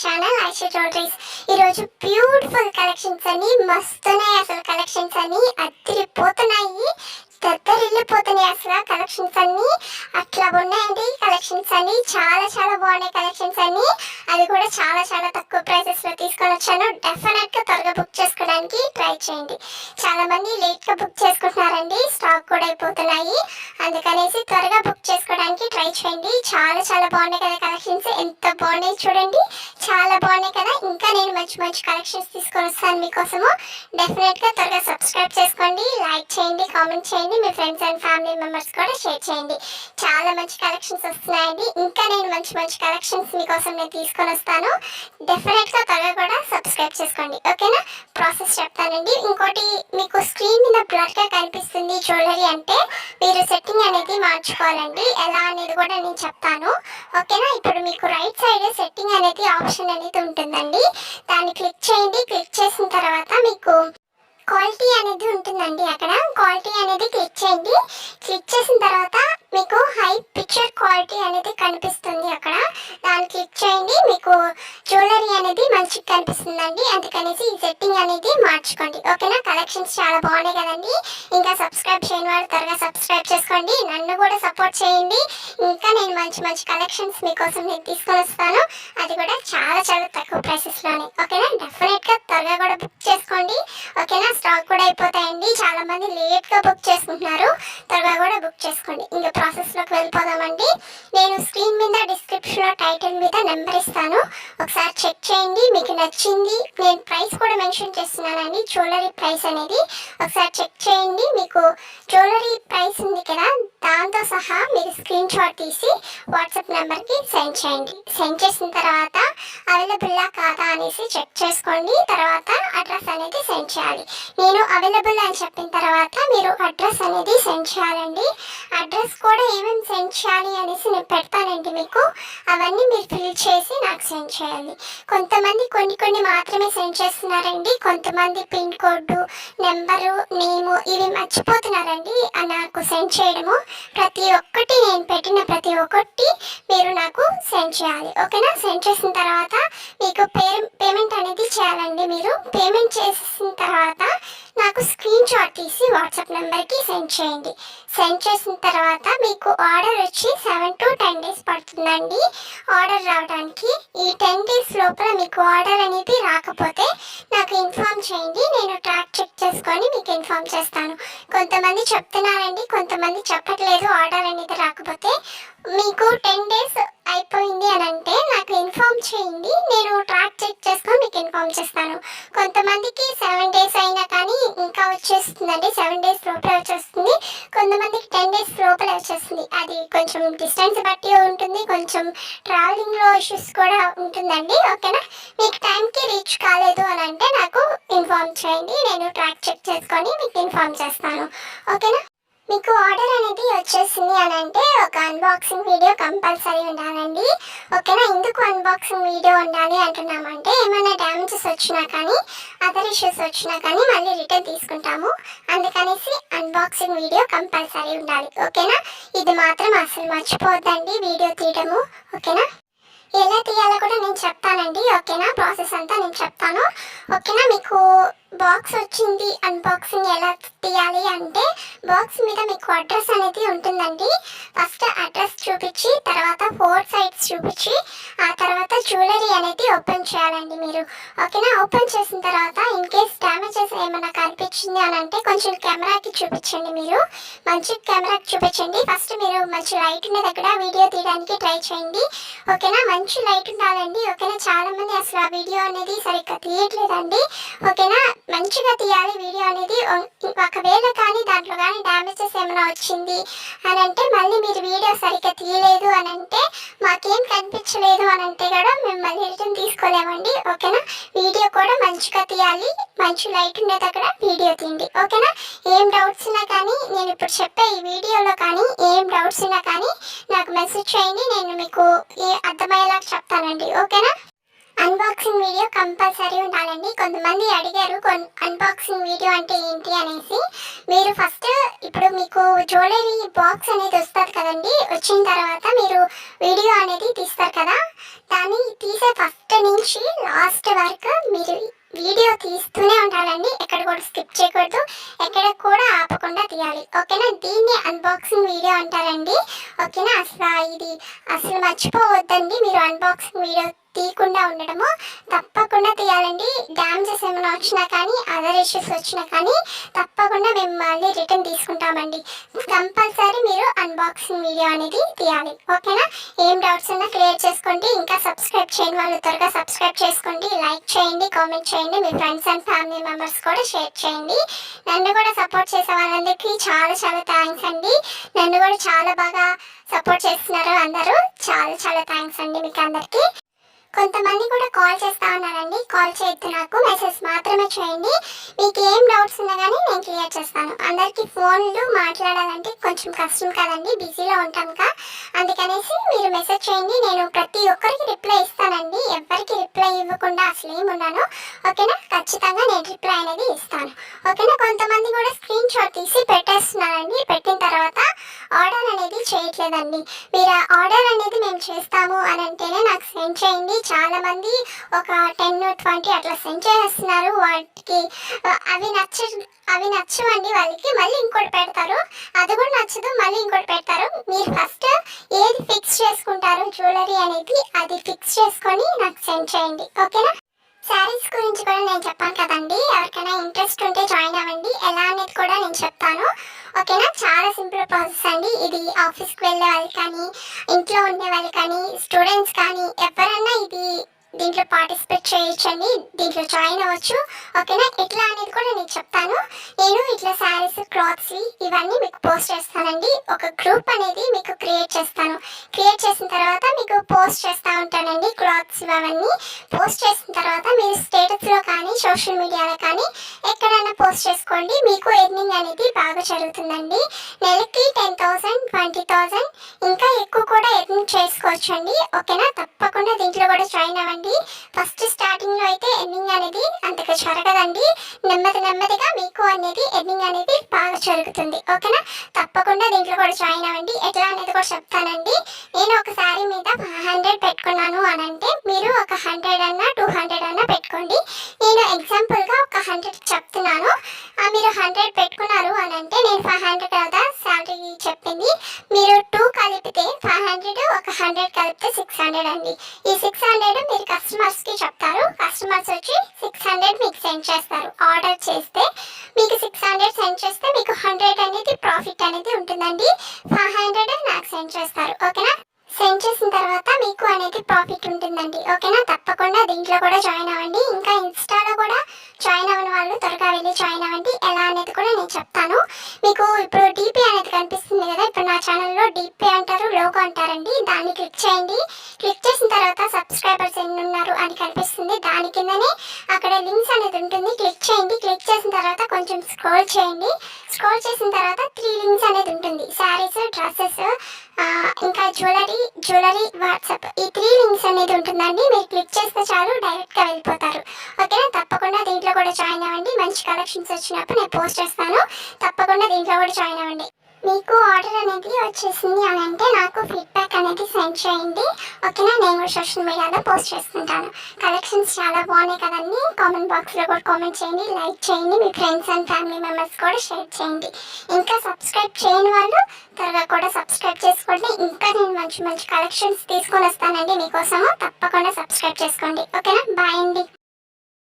Channel Aisha jewelleries. ఈరోజు beautiful collections అని మస్తున్నాయి. అసలు కలెక్షన్స్ అని అదిరిపోతున్నాయి, దద్దరిల్లిపోతున్నాయి. అసలు కలెక్షన్స్ అన్ని అట్లా ఉన్నాయండి. కలెక్షన్స్ అన్ని చాలా చాలా బాగున్నాయి. కలెక్షన్స్ అన్ని అది కూడా చాలా చాలా తక్కువ ప్రైసెస్ లో తీసుకొని వచ్చాను. డెఫినెట్ గా త్వరగా బుక్ చేసుకోవడానికి ట్రై చేయండి. చాలా మంది లేట్ గా బుక్ చేసుకుంటున్నారండి, స్టాక్ కూడా అయిపోతున్నాయి. అందుకనేసి త్వరగా బుక్ చేసుకోవడానికి ట్రై చేయండి. చాలా చాలా బాగున్నాయి కదా కలెక్షన్స్, ఎంత బాగున్నాయి చూడండి, చాలా బాగున్నాయి కదా. ఇంకా నేను మంచి మంచి కలెక్షన్స్ తీసుకొని వస్తాను మీకోసము. డెఫినెట్ గా త్వరగా సబ్స్క్రైబ్ చేసుకోండి, లైక్ చేయండి, కామెంట్ చేయండి, మీ ఫ్రెండ్స్ అండ్ ఫ్యామిలీ మెంబర్స్ కూడా షేర్ చేయండి. చాలా మంచి కలెక్షన్స్ వస్తున్నాయండి. ఇంకా నేను మంచి మంచి కలెక్షన్స్ మీకోసం నేను తీసుకొని వస్తాను. డెఫినెట్ గా త్వరగా కూడా సబ్స్క్రైబ్ చేసుకోండి, ఓకేనా. ప్రాసెస్ చెప్తానండి. ఇంకోటి, మీకు స్క్రీన్ మీద బ్లర్ గా కనిపిస్తుంది జ్యువెలరీ అంటే మీరు సెట్టింగ్ అనేది మార్చుకోవాలండి. ఎలా అనేది కూడా నేను చెప్తాను, ఓకేనా. ఇప్పుడు మీకు రైట్ సైడ్ సెట్టింగ్ అనేది ఆప్షన్ అనేది ఉంటుందండి, దాన్ని క్లిక్ చేయండి. క్లిక్ చేసిన తర్వాత మీకు క్వాలిటీ అనేది ఉంటుందండి. అక్కడ క్వాలిటీ అనేది క్లిక్ చేయండి. క్లిక్ చేసిన తర్వాత మీకు హై పిక్చర్ క్వాలిటీ అనేది కనిపిస్తుంది. అక్కడ దాన్ని క్లిక్ చేయండి. మీకు జ్యువెలరీ అనేది మంచిగా కనిపిస్తుందండి. అందుకనేసి ఈ సెట్టింగ్ అనేది మార్చుకోండి, ఓకేనా. కలెక్షన్స్ చాలా బాగున్నాయి కదండి. ఇంకా సబ్స్క్రైబ్ చేయని వాళ్ళు త్వరగా సబ్స్క్రైబ్ చేసుకోండి, నన్ను కూడా సపోర్ట్ చేయండి. ఇంకా నేను మంచి మంచి కలెక్షన్స్ మీకోసం నేను తీసుకొని వస్తాను, అది కూడా చాలా చాలా తక్కువ ప్రైసెస్లోనే, ఓకేనా. డెఫినెట్గా త్వరగా కూడా బుక్ చేసుకోండి, ఓకేనా. స్టాక్ కూడా అయిపోతాయండి, చాలా మంది లేట్గా బుక్ చేసుకుంటున్నారు, త్వరగా కూడా బుక్ చేసుకోండి. ఇంకా ప్రాసెస్లోకి వెళ్ళిపోదామండి. నేను స్క్రీన్ మీద డిస్క్రిప్షన్లో టైటిల్ మీద నెంబర్ ఇస్తాను, ఒకసారి చెక్ చేయండి. మీకు నచ్చింది, నేను ప్రైస్ కూడా మెన్షన్ చేస్తున్నానండి, జ్యువెలరీ ప్రైస్ అనేది ఒకసారి చెక్ చేయండి. మీకు జ్యువెలరీ ప్రైస్ ఉంది కదా, దాంతో సహా మీరు స్క్రీన్ షాట్ తీసి వాట్సాప్ నెంబర్కి సెండ్ చేయండి. సెండ్ చేసిన తర్వాత అవైలబుల్లా కాదా అనేసి చెక్ చేసుకోండి. తర్వాత అడ్రస్ అనేది సెండ్ చేయాలి. నేను అవైలబుల్ అని చెప్పిన తర్వాత మీరు అడ్రస్ అనేది సెండ్ చేయాలండి. అడ్రస్ కూడా ఏమేమి సెండ్ చేయాలి అనేసి నేను పెడతానండి మీకు, అవన్నీ మీరు ఫిల్ చేసి నాకు సెండ్ చేయాలి. కొంతమంది కొన్ని మాత్రమే సెండ్ చేస్తున్నారండి, కొంతమంది పిన్ కోడ్, నెంబరు, నేము ఇవి మర్చిపోతున్నారండి నాకు సెండ్ చేయడము. ప్రతి ఒక్కటి నేను పెట్టిన ప్రతి ఒక్కటి మీరు నాకు సెండ్ చేయాలి, ఓకేనా. సెండ్ చేసిన తర్వాత మీకు పేమెంట్ అనేది చేయాలండి. మీరు పేమెంట్ చేసిన తర్వాత నాకు స్క్రీన్ షాట్ తీసి వాట్సాప్ నెంబర్కి సెండ్ చేయండి. సెండ్ చేసిన తర్వాత మీకు ఆర్డర్ వచ్చి 7 to 10 days పడుతుందండి ఆర్డర్ రావడానికి. ఈ 10 days లోపల మీకు ఆర్డర్ అనేది రాకపోతే నాకు ఇన్ఫామ్ చేయండి, నేను ట్రాక్ చెక్ చేసుకొని మీకు ఇన్ఫామ్ చేస్తాను. కొంతమంది చెప్తున్నారండి, కొంతమంది చెప్పట్లేదు ఆర్డర్ అనేది రాకపోతే. మీకు 10 days అయిపోయింది అని అంటే నాకు ఇన్ఫామ్ చేయండి, నేను ట్రాక్ చెక్ చేసుకొని మీకు ఇన్ఫామ్ చేస్తాను. కొంతమందికి 7 days అయినా కానీ ఇంకా వచ్చేస్తుందండి, 7 days లోపల వచ్చేస్తుంది. కొంతమందికి 10 days లోపల వచ్చేస్తుంది. అది కొంచెం డిస్టెన్స్ బట్టి ఉంటుంది, కొంచెం ట్రావెలింగ్లో ఇష్యూస్ కూడా ఉంటుందండి, ఓకేనా. మీకు టైంకి రీచ్ కాలేదు అని అంటే నాకు ఇన్ఫామ్ చేయండి, నేను ట్రాక్ చెక్ చేసుకొని మీకు ఇన్ఫామ్ చేస్తాను, ఓకేనా. మీకు ఆర్డర్ అనేది వచ్చేసింది అని అంటే ఒక అన్బాక్సింగ్ వీడియో కంపల్సరీ ఉండాలండి, ఓకేనా. ఎందుకు అన్బాక్సింగ్ వీడియో ఉండాలి అంటున్నామంటే ఏమైనా డ్యామేజెస్ వచ్చినా కానీ అదర్ ఇష్యూస్ వచ్చినా కానీ మళ్ళీ రిటర్న్ తీసుకుంటాము, అందుకనేసి అన్బాక్సింగ్ వీడియో కంపల్సరీ ఉండాలి, ఓకేనా. ఇది మాత్రం అసలు మర్చిపోద్దండి వీడియో తీయడము, ఓకేనా. ఎలా తీయాలో కూడా నేను చెప్తానండి, ఓకేనా. ప్రాసెస్ అంతా నేను చెప్తాను, ఓకేనా. మీకు బాక్స్ వచ్చింది, అన్బాక్సింగ్ ఎలా తీయాలి అంటే బాక్స్ మీద మీకు అడ్రస్ అనేది ఉంటుందండి. ఫస్ట్ అడ్రస్ చూపించి తర్వాత 4 sides చూపించి ఆ తర్వాత జ్యువెలరీ అనేది ఓపెన్ చేయాలండి మీరు, ఓకేనా. ఓపెన్ చేసిన తర్వాత ఇన్ కేస్ డ్యామేజెస్ ఏమైనా కనిపించింది అని అంటే కొంచెం కెమెరాకి చూపించండి, మీరు మంచి కెమెరాకి చూపించండి. ఫస్ట్ మీరు మంచి లైట్ ఉన్న దగ్గర వీడియో తీయడానికి ట్రై చేయండి, ఓకేనా. మంచి లైట్ ఉండాలండి, ఓకేనా. చాలా మంది అసలు ఆ వీడియో అనేది సరిగ్గా తీయట్లేదండి, ఓకేనా. మంచిగా తీయాలి వీడియో అనేది. ఒకవేళ కానీ దాంట్లో కానీ డ్యామేజెస్ ఏమైనా వచ్చింది అని అంటే మళ్ళీ మీరు వీడియో సరిగ్గా తీయలేదు అని అంటే మాకేం కనిపించలేదు అని అంటే కూడా మేము మళ్ళీ రిటర్న్ తీసుకోలేమండి, ఓకేనా. వీడియో కూడా మంచిగా తీయాలి, మంచి లైట్ ఉండే దగ్గర వీడియో తీయండి, ఓకేనా. ఏం డౌట్స్ ఉన్నా కానీ నేను ఇప్పుడు చెప్పే ఈ వీడియోలో కానీ ఏం డౌట్స్ ఉన్నా కానీ నాకు మెసేజ్ చేయండి, నేను మీకు అర్థమయ్యేలా చెప్తానండి, ఓకేనా. అన్బాక్సింగ్ వీడియో కంపల్సరీ ఉండాలండి. కొంతమంది అడిగారు అన్బాక్సింగ్ వీడియో అంటే ఏంటి అనేసి. మీరు ఫస్ట్ ఇప్పుడు మీకు జ్యువెలరీ బాక్స్ అనేది వస్తుంది కదండి, వచ్చిన తర్వాత మీరు వీడియో అనేది తీస్తారు కదా, దాన్ని తీసే ఫస్ట్ నుంచి లాస్ట్ వరకు మీరు వీడియో తీస్తూనే ఉండాలండి. ఎక్కడ కూడా స్కిప్ చేయకూడదు, ఎక్కడ కూడా ఆపకుండా తీయాలి. ఓకేనా? దీన్ని అన్బాక్సింగ్ వీడియో అంటారండి. ఓకేనా? అసలు మర్చిపోవద్దండి మీరు అన్బాక్సింగ్ వీడియో తీయకుండా ఉండడము. తప్పకుండా తీయాలండి. డ్యామేజెస్ ఏమైనా వచ్చినా కానీ, అదర్ ఇష్యూస్ వచ్చినా కానీ తప్పకుండా మేము మళ్ళీ రిటర్న్ తీసుకుంటామండి. కంపల్సరీ మీరు అన్బాక్సింగ్ వీడియో అనేది తీయాలి. ఓకేనా? ఏం డౌట్స్ ఉన్నా క్లియర్ చేసుకోండి. ఇంకా సబ్స్క్రైబ్ చేయని వాళ్ళు త్వరగా సబ్స్క్రైబ్ చేసుకోండి, లైక్ చేయండి, కామెంట్ చేయండి, మీ ఫ్రెండ్స్ అండ్ ఫ్యామిలీ మెంబర్స్ కూడా షేర్ చేయండి. నన్ను కూడా సపోర్ట్ చేసే వాళ్ళందరికీ చాలా చాలా థ్యాంక్స్ అండి. నన్ను కూడా చాలా బాగా సపోర్ట్ చేస్తున్నారు అందరూ. చాలా చాలా థ్యాంక్స్ అండి మీకు అందరికీ. కొంతమంది కూడా కాల్ చేస్తా ఉన్నారండి. కాల్ చేయొద్దు, నాకు మెసేజ్ మాత్రమే చేయండి. మీకు ఏం డౌట్స్ ఉన్నా కానీ నేను క్లియర్ చేస్తాను. అందరికీ ఫోన్లు మాట్లాడాలంటే కొంచెం కష్టం కదండి, బిజీలో ఉంటాం కదా. అందుకనేసి మీరు మెసేజ్ చేయండి, నేను ప్రతి ఒక్కరికి రిప్లై ఇస్తానండి. ఎవరికి రిప్లై ఇవ్వకుండా అసలు ఏమున్నాను. ఓకేనా? ఖచ్చితంగా నేను రిప్లై అనేది ఇస్తాను. ఓకేనా? కొంతమంది కూడా స్క్రీన్ షాట్ తీసి పెట్టేస్తున్నారండి. పెట్టిన తర్వాత ఆర్డర్ అనేది చేయట్లేదండి. మీరు ఆర్డర్ అనేది మేము చేస్తాము అని అంటేనే నాకు సెండ్ చేయండి. చాలా మంది ఒక 10-20 అట్లా సెండ్ చేస్తున్నారు. వాటికి అవి నచ్చవండి వాళ్ళకి. మళ్ళీ ఇంకోటి పెడతారు, అది కూడా నచ్చదు, మళ్ళీ ఇంకోటి పెడతారు. మీరు ఫస్ట్ ఏది ఫిక్స్ చేసుకుంటారు జ్యువెలరీ అనేది, అది ఫిక్స్ చేసుకొని నాకు సెండ్ చేయండి. ఓకేనా? శారీస్ గురించి కూడా నేను చెప్పాను కదండి. ఎవరికైనా ఇంట్రెస్ట్ ఉంటే జాయిన్ అవ్వండి. ఎలా అనేది కూడా నేను చెప్తాను. ఓకేనా? చాలా సింపుల్ ప్రాసెస్ అండి ఇది. ఆఫీస్కి వెళ్ళే వాళ్ళు కానీ, ఇంట్లో ఉండే వాళ్ళు కానీ, స్టూడెంట్స్ కానీ ఎవరన్నా దీంట్లో పార్టిసిపేట్ చేయొచ్చండి. దీంట్లో జాయిన్ అవ్వచ్చు. ఓకేనా? ఎట్లా అనేది కూడా నేను చెప్తాను. నేను ఇట్లా శారీస్, క్లాత్స్ ఇవన్నీ మీకు పోస్ట్ చేస్తానండి. ఒక గ్రూప్ అనేది మీకు క్రియేట్ చేస్తాను. క్రియేట్ చేసిన తర్వాత మీకు పోస్ట్ చేస్తూ ఉంటానండి. క్లాత్స్ అవన్నీ పోస్ట్ చేసిన తర్వాత మీరు స్టేటస్లో కానీ, సోషల్ మీడియాలో కానీ ఎక్కడైనా పోస్ట్ చేసుకోండి. మీకు ఎర్నింగ్ అనేది బాగా జరుగుతుందండి. నెలకి 10,000, 20,000 ఇంకా ఎక్కువ కూడా ఎర్నింగ్ చేసుకోవచ్చు అండి. ఓకేనా? తప్పకుండా దీంట్లో కూడా జాయిన్ అవ్వండి. ఫస్ట్ స్టార్టింగ్ లో అయితే ఎర్నింగ్ అనేది అంతగా జరగదండి. నెమ్మదిగా మీకు అనేది ఎర్నింగ్ అనేది బాగా జరుగుతుంది. ఓకేనా? తప్పకుండా దీంట్లో కూడా జాయిన్ అవ్వండి. ఎట్లా అనేది కూడా చెప్తానండి. నేను ఒక శారీ మీద 500 పెట్టుకున్నాను అని అంటే మీరు ఒక 100 అన్నా 200 అన్నా పెట్టుకోండి. నేను ఎగ్జాంపుల్ గా ఒక 100 చెప్తున్నాను. మీరు 100 పెట్టుకున్నారు అని అంటే నేను 500 కదా శాలరీ చెప్పింది. మీరు 2 కలిపితే 500, ఒక 100 కలిపితే 600 అండి. ఈ 600 మీరు కస్టమర్స్ కి చెప్తారు. కస్టమర్స్ వచ్చి 600 మీకు సెండ్ చేస్తారు. ఆర్డర్ చేస్తే మీకు 600 సెండ్ చేస్తే మీకు 100 అనేది ప్రాఫిట్ అనేది ఉంటుందండి. 500 నాకు సెండ్ చేస్తారు. ఓకేనా? సెండ్ చేసిన తర్వాత మీకు అనేది ప్రాఫిట్ ఉంటుందండి. ఓకేనా? తప్పకుండా దీంట్లో కూడా జాయిన్ అవ్వండి. ఇంకా ఇన్స్టాలో కూడా జాయిన్ అవ్వని వాళ్ళు త్వరగా వెళ్ళి జాయిన్ అవ్వండి. ఎలా అనేది కూడా నేను చెప్తాను. మీకు ఇప్పుడు డీపీ అనేది కనిపిస్తుంది కదా, ఇప్పుడు నా ఛానల్లో డీపీ అంటారు, లోగో అంటారండి. దాన్ని క్లిక్ చేయండి. క్లిక్ చేసిన తర్వాత సబ్స్క్రైబర్స్ ఎన్ని ఉన్నారు అని కనిపిస్తుంది. దాని కిందనే అక్కడ లింక్స్ అనేది ఉంటుంది. క్లిక్ చేయండి. క్లిక్ చేసిన తర్వాత కొంచెం స్క్రోల్ చేయండి. స్క్రోల్ చేసిన తర్వాత 3 లింక్స్ అనేది ఉంటుంది. శారీస్, డ్రెస్సెస్, ఇంకా జ్యువెలరీ, వాట్సాప్, ఈ 3 లింక్స్ అనేది ఉంటుందండి. మీరు క్లిక్ చేస్తే చాలు డైరెక్ట్గా వెళ్ళిపోతారు. ఓకేనా? తప్పకుండా దీంట్లో కూడా జాయిన్ అవ్వండి. మంచి కలెక్షన్స్ వచ్చినప్పుడు నేను పోస్ట్ చేస్తాను. తప్పకుండా దీంట్లో కూడా జాయిన్ అవ్వండి. మీకు ఆర్డర్ అనేది వచ్చేసింది అని అంటే నాకు ఫీడ్బ్యాక్ అనేది సెండ్ చేయండి. ఓకేనా? నేను కూడా సోషల్ మీడియాలో పోస్ట్ చేసుకుంటాను. కలెక్షన్స్ చాలా బాగున్నాయి కదండి. కామెంట్ బాక్స్లో కూడా కామెంట్ చేయండి, లైక్ చేయండి, మీ ఫ్రెండ్స్ అండ్ ఫ్యామిలీ మెంబర్స్ కూడా షేర్ చేయండి. ఇంకా సబ్స్క్రైబ్ చేయని వాళ్ళు త్వరగా కూడా సబ్స్క్రైబ్ చేసుకోండి. ఇంకా నేను మంచి కలెక్షన్స్ తీసుకొని వస్తానండి మీకోసము. తప్పకుండా సబ్స్క్రైబ్ చేసుకోండి. ఓకేనా? బాయ్.